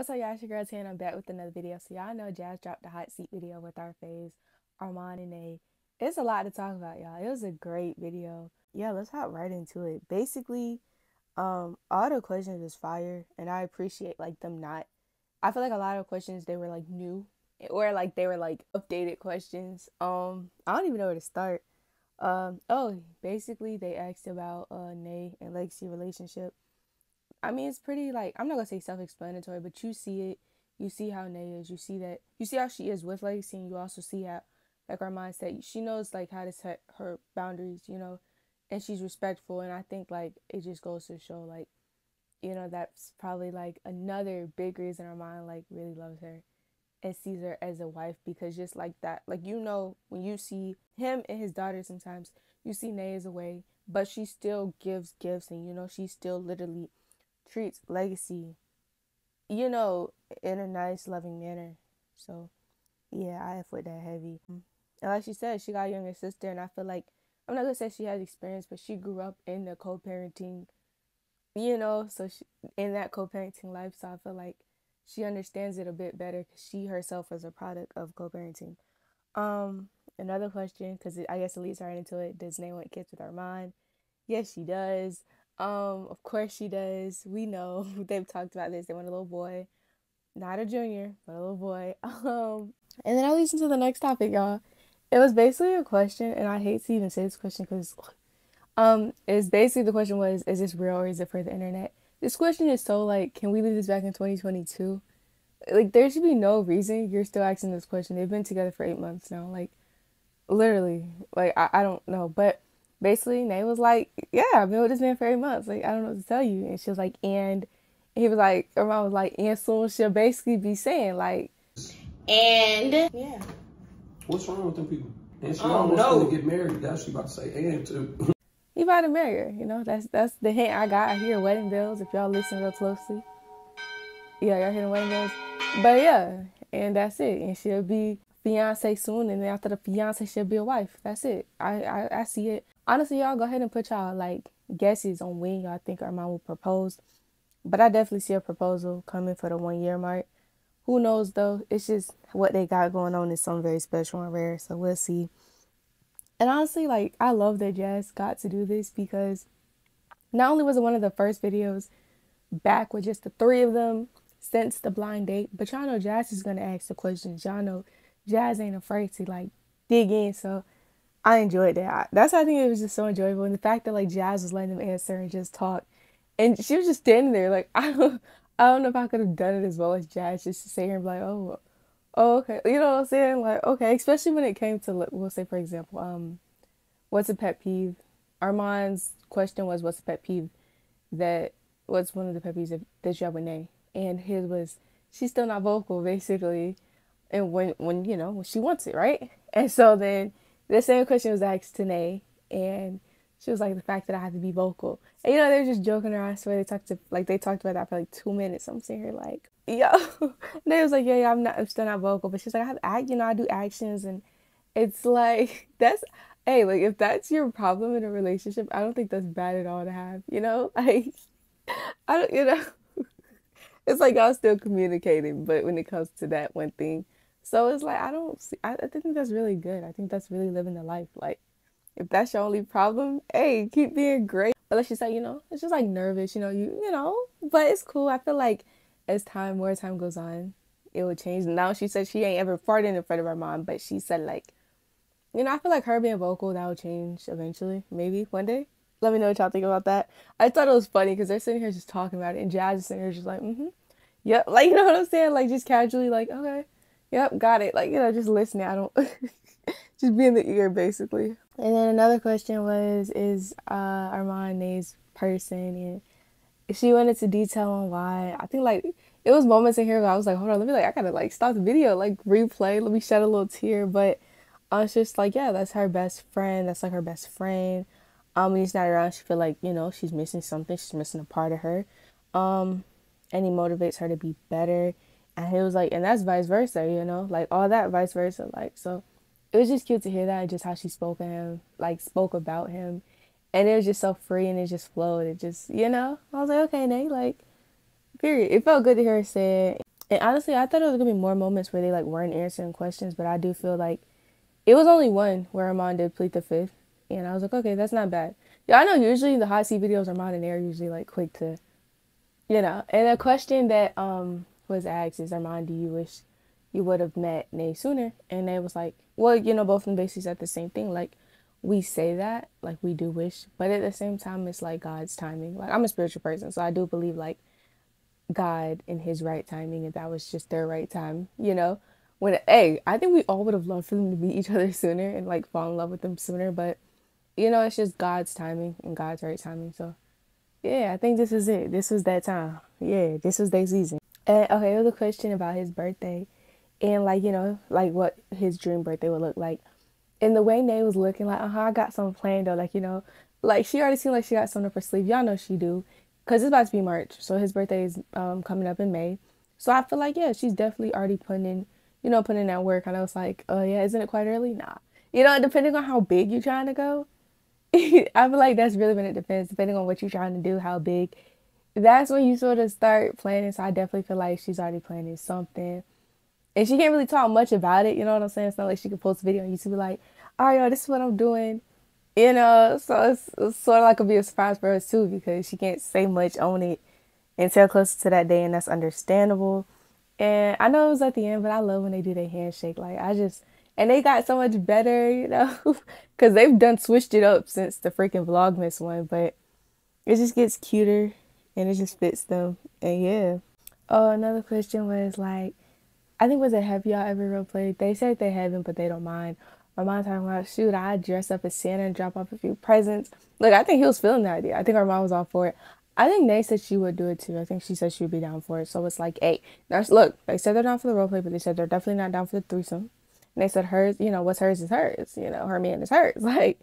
What's up, y'all? It's your girl Tan. I'm back with another video. So y'all know Jazz dropped the hot seat video with our faves, Armon and A. It's a lot to talk about, y'all. It was a great video. Yeah, let's hop right into it. Basically, all the questions is fire, and I appreciate them not. I feel like a lot of questions they were new, or they were updated questions. I don't even know where to start. Basically they asked about Nay and Legacy relationship. I mean, it's pretty I'm not gonna say self-explanatory, but you see it. You see how Nay is. You see that. You see how she is with Legacy, and you also see how, our mindset. She knows how to set her boundaries, and she's respectful. And I think it just goes to show that's probably another big reason our mind really loves her and sees her as a wife, because just like that, when you see him and his daughter, sometimes you see Nay as a way, but she still gives gifts, and she still literally treats Legacy, in a nice, loving manner. So, yeah, I F with that heavy. And like she said, she got a younger sister, and I feel I'm not gonna say she has experience, but she grew up in the co-parenting, so in that co-parenting life, so I feel she understands it a bit better because she herself is a product of co-parenting. Another question, because I guess it leads right into it: does Nay want kids with Armon? Yes, she does. Of course she does. We know they've talked about this. They want a little boy, not a junior, but a little boy. And then I listen to the next topic, y'all. It was basically a question, and I hate to even say this question because, it's basically the question was, is this real or is it for the internet? This question is so can we leave this back in 2022? There should be no reason you're still asking this question. They've been together for 8 months now. Literally, I don't know, but basically, Nay was yeah, I've been with this man for 8 months. I don't know what to tell you. And she was and he was her mom was and soon she'll basically be saying, and. Yeah. What's wrong with them people? And she almost gonna get married. That's she about to say, and too. He about to marry her, that's the hint I got. I hear wedding bells if y'all listen real closely. Yeah, y'all hear the wedding bells? But yeah, and that's it. And she'll be fiance soon, and then after the fiance she'll be a wife. That's it. I see it. Honestly, y'all go ahead and put y'all guesses on when y'all think Armon will propose. But I definitely see a proposal coming for the 1 year mark. Who knows though? It's just what they got going on is something very special and rare, so we'll see. And honestly, I love that Jazz got to do this, because not only was it one of the first videos back with just the three of them since the blind date, but y'all know Jazz is gonna ask the questions. Y'all know Jazz ain't afraid to dig in, so I enjoyed that. That's why I think it was just so enjoyable, and the fact that Jazz was letting them answer and just talk, and she was just standing there I don't know if I could have done it as well as Jazz, just to sit here and be oh, okay, you know what I'm saying? Okay, especially when it came to, we'll say for example, what's a pet peeve? Armon's question was, what's a pet peeve what's one of the pet peeves that you have with Nay? And his was, she's still not vocal, basically, and when she wants it, right? And so then the same question was asked to Nay, and she was the fact that I have to be vocal. And they were just joking around. I swear they talked about that for 2 minutes. I'm sitting here yo. And they was yeah, I'm still not vocal. But she's I have to act, I do actions, and it's that's, hey, if that's your problem in a relationship, I don't think that's bad at all to have, I don't, it's y'all still communicating, but when it comes to that one thing, so it's I don't see, I think that's really good. I think that's really living the life. If that's your only problem, hey, keep being great. But let's just say, it's just nervous, but it's cool. I feel as more time goes on, it will change. Now she said she ain't ever farted in front of her mom, but she said I feel her being vocal, that will change eventually, maybe one day. Let me know what y'all think about that. I thought it was funny because they're sitting here just talking about it, and Jazz is sitting here just yep, you know what I'm saying? Just casually, okay, yep, got it. Just listening. I don't, just be in the ear, basically. And then another question was, is Armon Nay's person? And she went into detail on why. I think it was moments in here where I was hold on, let me I gotta stop the video, replay, let me shed a little tear. But I was just yeah, that's her best friend. That's her best friend. When he's not around, she feel she's missing something. She's missing a part of her. And he motivates her to be better. And he was and that's vice versa, all that vice versa. So it was just cute to hear that, just how she spoke of him, spoke about him. And it was just so free, and it just flowed. It just, I was okay, Nay, period. It felt good to hear her say it. And honestly, I thought it was gonna be more moments where they like weren't answering questions, but I do feel like it was only one where Armon did plead the fifth, and I was like, okay, that's not bad. Yeah, I know usually the hot seat videos Armon and they are usually like quick to, And a question that was asked is, Armon, do you wish you would have met Nay sooner? And they was like, well, both of them basically said the same thing. Like, we say that, like we do wish, but at the same time, it's like God's timing. Like, I'm a spiritual person, so I do believe like God in his right timing, and that was just their right time. When hey, I think we all would have loved for them to meet each other sooner and like fall in love with them sooner, but it's just God's timing and God's right timing. So yeah, I think this is it. This was that time. Yeah, this was their season. And okay, it was a question about his birthday and like, like what his dream birthday would look like. And the way Nay was looking, like, I got something planned though. Like, like she already seemed like she got something up her sleeve. Y'all know she do. Because it's about to be March. So his birthday is coming up in May. So I feel like, yeah, she's definitely already putting in that work. I know it's like, oh, yeah, isn't it quite early? Nah. Depending on how big you're trying to go, I feel like that's really when it depends. Depending on what you're trying to do, how big, that's when you sort of start planning. So I definitely feel like she's already planning something. And she can't really talk much about it, you know what I'm saying? It's not like she could post a video on YouTube like, all right, yo, this is what I'm doing. So it's sort of like it'll be a surprise for us too, because she can't say much on it until closer to that day, and that's understandable. And I know it was at the end, but I love when they do their handshake. Like, and they got so much better, because they've done switched it up since the freaking Vlogmas one, but it just gets cuter and it just fits them. And yeah. Oh, another question was like, I think was it have y'all ever role played? They said they haven't, but they don't mind. My mom talking about, shoot, I dress up as Santa and drop off a few presents. Look, I think he was feeling the idea. I think our mom was all for it. I think Nay said she would do it too. I think she said she would be down for it. So it's like, hey, look, they said they're down for the role play, but they said they're definitely not down for the threesome. And they said hers, what's hers is hers. Her man is hers. Like,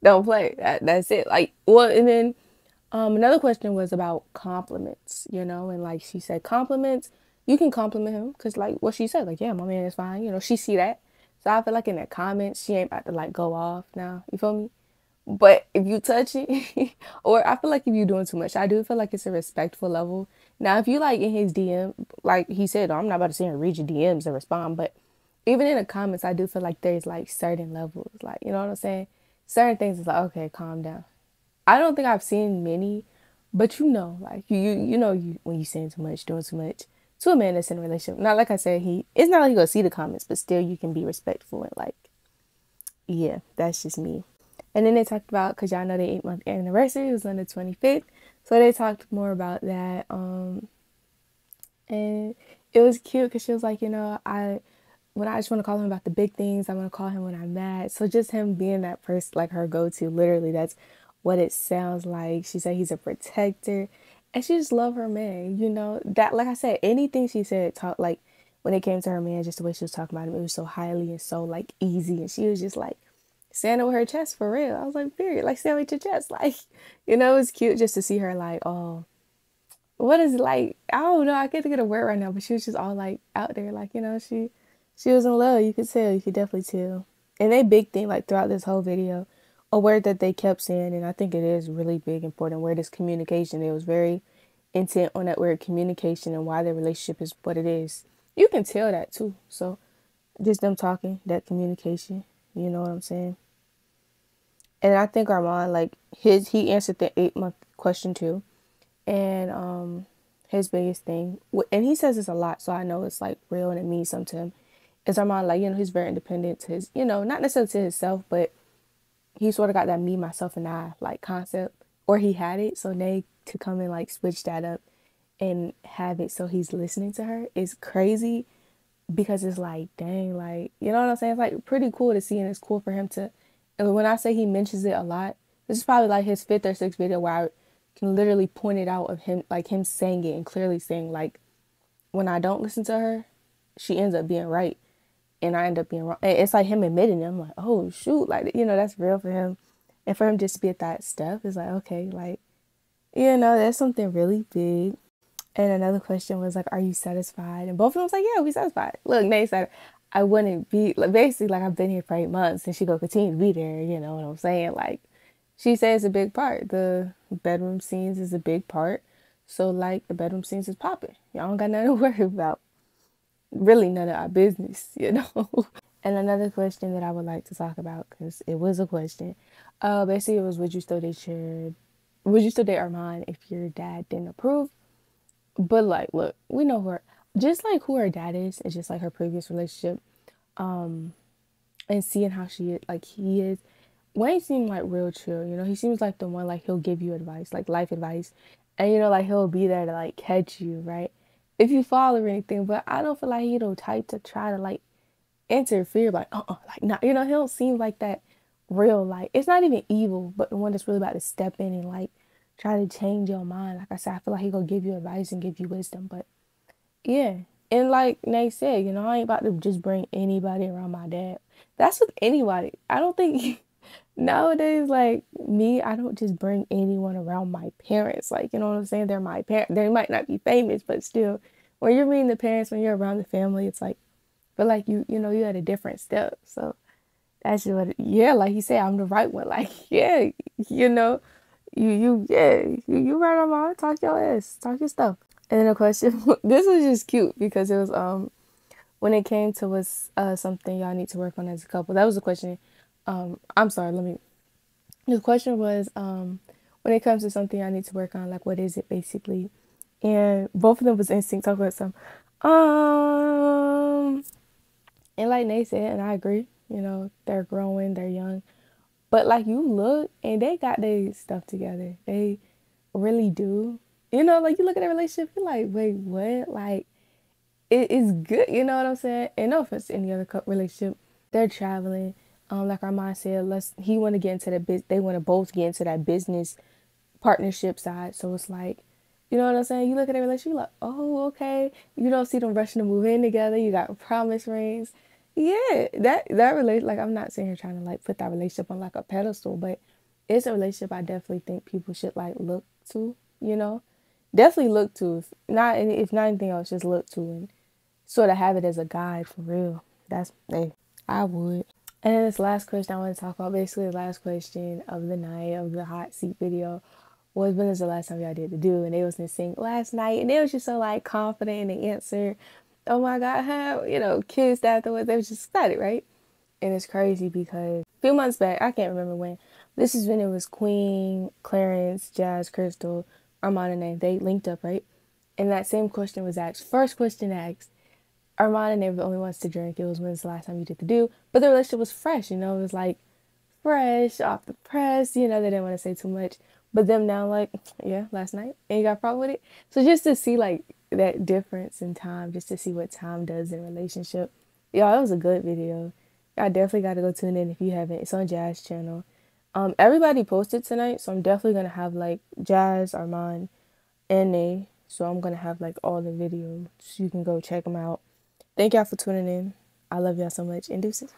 don't play. That's it. Like, well, and then another question was about compliments, and like she said, compliments, you can compliment him because like what she said, like, yeah, my man is fine, she see that. So I feel like in the comments, she ain't about to like go off now, you feel me? But if you touch it, or I feel like if you're doing too much, I do feel like it's a respectful level. Now, if you like in his DM, like he said, I'm not about to sit here and read your DMs and respond, but even in the comments, I do feel like there's like certain levels, like, you know what I'm saying? Certain things is like, okay, calm down. I don't think I've seen many, but like you when you saying too much, doing too much to a man that's in a relationship. Not like I said, it's not like he gonna see the comments, but still you can be respectful and like, yeah, that's just me. And then they talked about, because y'all know their 8-month anniversary was on the 25th, so they talked more about that. And it was cute because she was like, when I just want to call him about the big things, I want to call him when I'm mad. So just him being that person, like her go-to, literally, that's what it sounds like. She said he's a protector, and she just love her man. That, like I said, anything she said, like when it came to her man, just the way she was talking about him, it was so highly and so like easy, and she was just like standing with her chest for real. I was like, period, like stand with your chest, like it was cute just to see her like, oh, what is it like? I don't know, I can't think of the word right now, but she was just all like out there, like she was in love. You could tell. You could definitely tell. And they big thing, like throughout this whole video, a word that they kept saying, and I think it is really big, important word is communication. It was very intent on that word communication and why their relationship is what it is. You can tell that too. So just them talking, that communication. You know what I'm saying? And I think Armon, like he answered the 8-month question too. And his biggest thing, and he says this a lot, so I know it's like real and it means something to him, is Armon, like, he's very independent to his, not necessarily to himself, but he sort of got that me, myself, and I, like, concept, or he had it, so Nay to come and, like, switch that up and have it so he's listening to her is crazy, because it's like, dang, like, you know what I'm saying? It's, like, pretty cool to see, and it's cool for him to, and when I say he mentions it a lot, this is probably, like, his 5th or 6th video where I can literally point it out of him, like, him saying it and clearly saying, like, when I don't listen to her, she ends up being right. And I end up being wrong. And it's like him admitting it. I'm like, oh, shoot. Like, that's real for him. And for him just to be at that step, it's like, okay, like, that's something really big. And another question was like, are you satisfied? And both of them was like, yeah, we satisfied. Look, Nate said, I wouldn't be, like, basically, like, I've been here for 8 months and she gonna continue to be there. You know what I'm saying? Like, she says it's a big part. The bedroom scenes is a big part. So like the bedroom scenes is popping. Y'all don't got nothing to worry about. Really none of our business, you know. And another question that I would like to talk about, because it was a question, basically it was, would you still date Armon if your dad didn't approve? But like, look, we know just like who her dad is, it's just like her previous relationship, and seeing how he is. Wayne seemed like real chill, you know. He seems like the one, like he'll give you advice, like life advice, and you know, like he'll be there to like catch you, right, if you fall or anything. But I don't feel like he the type to try to like interfere, like like not, you know. He don't seem like that real, like it's not even evil, but the one that's really about to step in and like try to change your mind. Like I said, I feel like he gonna give you advice and give you wisdom. But yeah, and like Nate said, you know, I ain't about to just bring anybody around my dad. That's with anybody. I don't think nowadays, like me, I don't just bring anyone around my parents. Like, you know what I'm saying? They're my parents. They might not be famous, but still, when you're meeting the parents, when you're around the family, it's like, but like you know, you had a different step. So that's just yeah, like you said, I'm the right one. Like, yeah, you know, you right on my talk your ass, talk your stuff. And then a question, this was just cute because it was when it came to was something y'all need to work on as a couple. That was the question. I'm sorry, the question was when it comes to something I need to work on, like what is it basically? And both of them was instinct talk about some um and like Nate said, and I agree, you know, they're growing, they're young. But like you look and they got their stuff together. They really do. You know, like you look at their relationship, you're like, wait, what? Like it is good, you know what I'm saying? And no offense to any other relationship. They're traveling. Like our mom said, he wanna get into that they wanna both get into that business partnership side. So it's like, you know what I'm saying? You look at a relationship, you're like, oh, okay. You don't see them rushing to move in together. You got promise rings. Yeah, that relate. Like, I'm not sitting here trying to like put that relationship on like a pedestal, but it's a relationship I definitely think people should like look to. You know, definitely look to. If not anything else, just look to and sort of have it as a guide for real. That's hey, I would. And then this last question I want to talk about, basically the last question of the night of the hot seat video was, when is the last time y'all did the do? And they was in sync last night, and they was just so like confident in the answer. Oh my god, huh? You know, kissed afterwards. They was just excited, right? And it's crazy because a few months back, I can't remember when. This is when it was Queen, Clarence, Jazz, Crystal, Armon, and they linked up, right? And that same question was asked. First question asked, Armon and they were the only ones to drink. It was, when's the last time you did the do? But the relationship was fresh, you know. It was like fresh off the press, you know. They didn't want to say too much. But them now, like, yeah, last night. And you got a problem with it? So just to see, like, that difference in time, just to see what time does in a relationship. Y'all, it was a good video. Y'all definitely got to go tune in if you haven't. It's on Jazz channel. Everybody posted tonight, so I'm definitely going to have, like, Jazz, Armon, and Nay. So I'm going to have, like, all the videos. So you can go check them out. Thank y'all for tuning in. I love y'all so much. And deuces.